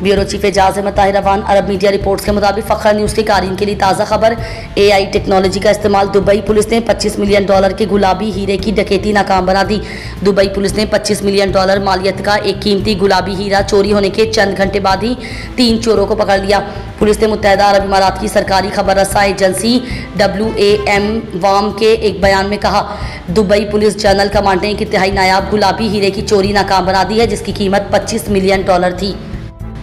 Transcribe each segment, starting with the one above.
Bureau chief Ejaz Ahmad Tahir Awan. अरब media reports के मुताबिक फ़ख्र न्यूज़ के कारीन के लिए ताज़ा खबर। AI टेक्नोलॉजी का इस्तेमाल। दुबई पुलिस ने $25 मिलियन के गुलाबी हीरे की डकैती नाकाम बना दी। दुबई पुलिस ने $25 मिलियन मालियत का एक कीमती गुलाबी हीरा चोरी होने के चंद घंटे बाद ही 3 चोरों को पकड़ लिया। पुलिस ने मुत्तहदा अरब इमारात की सरकारी खबर रसा एजेंसी WAM के एक बयान में कहा, दुबई पुलिस जनरल कमांड ने एक इंतहाई नायाब गुलाबी हीरे की चोरी नाकाम बना दी है, जिसकी कीमत $25 मिलियन थी।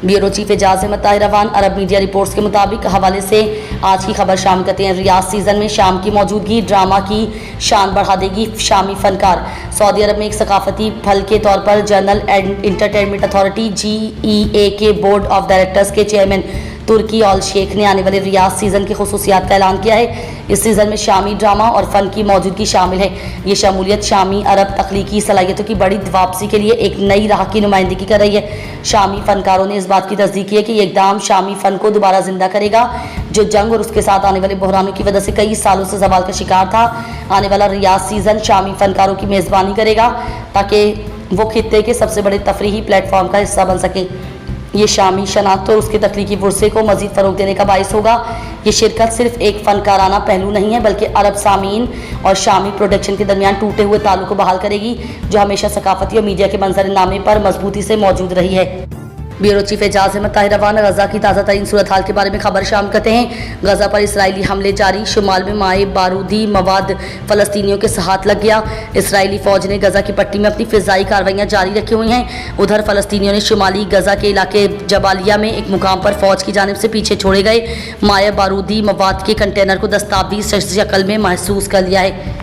Bureau chief Ejaz Ahmad Tahir Awan. अरब मीडिया रिपोर्ट्स के मुताबिक हवाले से आज की खबर शाम करते हैं। रियाज सीजन में शाम की मौजूदगी ड्रामा की शान बढ़ा देगी शामी फनकार। सऊदी अरब में एक सकाफती फल के तौर पर जनरल एंटरटेनमेंट अथॉरिटी GEA के बोर्ड ऑफ डायरेक्टर्स के चेयरमैन तुर्की ऑल शेख ने आने वाले रियाज सीजन की खुसूसियात का ऐलान किया है। इस सीजन में शामी ड्रामा और फन की मौजूदगी शामिल है। ये शमूलियत शामी अरब तख्लीकी सलाहियतों की बड़ी वापसी के लिए एक नई राह की नुमाइंदगी कर रही है। शामी फनकारों ने इस बात की तस्दीक की है कि ये इकदाम शामी फन को दोबारा जिंदा करेगा, जो जंग और उसके साथ आने वाले बहरानों की वजह से कई सालों से ज़वाल का शिकार था। आने वाला रियाज सीजन शामी फनकारों की मेज़बानी करेगा ताकि वो खित्ते के सबसे बड़े तफरीही प्लेटफॉर्म का हिस्सा बन सके। ये शामी शनाख्त और उसके तख्लीकी वर्से को मज़ीद फ़रोग़ देने का बाइस होगा। ये शिरकत सिर्फ एक फ़नकाराना पहलू नहीं है, बल्कि अरब सामीन और शामी प्रोडक्शन के दरमियान टूटे हुए ताल्लुक़ को बहाल करेगी, जो हमेशा सकाफती और मीडिया के मंजरनामे पर मजबूती से मौजूद रही है। Bureau chief Ejaz Ahmad Tahir Awan. Gaza की ताज़ा तरीन सूरत हाल के बारे में खबर शाम करते हैं। गजा पर इसराइली हमले जारी। शुमाल में माए बारूदी मवाद फ़लस्तीनियों के हाथ लग गया। इसराइली फ़ौज ने गजा की पट्टी में अपनी फ़िज़ाई कार्रवाइयाँ जारी रखी हुई हैं। उधर फ़लस्तीनियों ने शुमाली गजा के इलाके जबालिया में एक मुकाम पर फ़ौज की जानिब से पीछे छोड़े गए माए बारूदी मवाद के कंटेनर को दस्तावेज़ शक्ल में महसूस कर लिया है।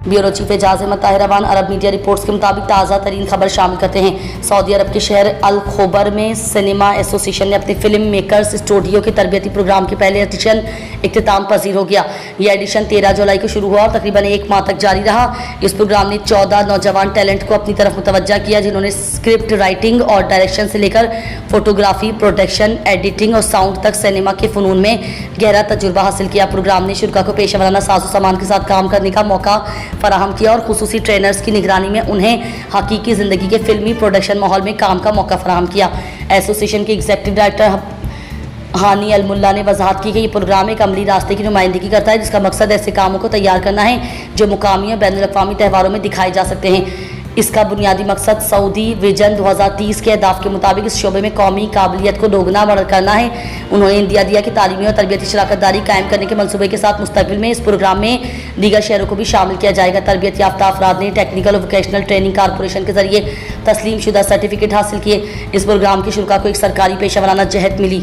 Bureau chief Ejaz Ahmad Tahir Awan. अरब मीडिया रिपोर्ट्स के मुताबिक ताज़ा तरीन खबर शामिल करते हैं। सऊदी अरब के शहर अल खोबर में सिनेमा एसोसिएशन ने अपने फिल्म मेकर्स स्टूडियो के तरबियती प्रोग्राम के पहले एडिशन इख्तिताम पजीर हो गया। यह एडिशन 13 जुलाई को शुरू हुआ और तकरीबन 1 माह तक जारी रहा। इस प्रोग्राम ने 14 नौजवान टैलेंट को अपनी तरफ मुतवज्जा किया, जिन्होंने स्क्रिप्ट राइटिंग और डायरेक्शन से लेकर फोटोग्राफी, प्रोडक्शन, एडिटिंग और साउंड तक सिनेमा के फ़नून में गहरा तजुर्बा हासिल किया। प्रोग्राम ने शुरा को पेशा वराना साजो सामान के साथ काम करने का मौका फराहम किया और खुसूसी ट्रेनर्स की निगरानी में उन्हें हकीकी ज़िंदगी के फिल्मी प्रोडक्शन माहौल में काम का मौका फराहम किया। एसोसिएशन के एग्जीक्यूटिव डायरेक्टर हानी अल मुल्ला ने वजाहत की कि यह प्रोग्राम एक अमली रास्ते की नुमाइंदगी करता है, जिसका मकसद ऐसे कामों को तैयार करना है जो मुकामी और बैनुल-अक़वामी त्यौहारों में दिखाए जा सकते हैं। इसका बुनियादी मकसद सऊदी विजन 2030 के अहदाफ के मुताबिक इस शोबे में कौमी काबिलियत को दोगुना बढ़ करना है। उन्होंने इंदिया दिया कि तालीमी और तरबियती शराकतदारी कायम करने के मनसूबे के साथ मुस्तकबिल में इस प्रोग्राम में दीगर शहरों को भी शामिल किया जाएगा। तरबियत याफ्ता अफराद ने टेक्निकल और वोकेशनल ट्रेनिंग कॉरपोरेशन के जरिए तस्लीम शुदा सर्टिफिकेट हासिल किए। इस प्रोग्राम के शुरा को एक सरकारी पेशा वराना जहत मिली।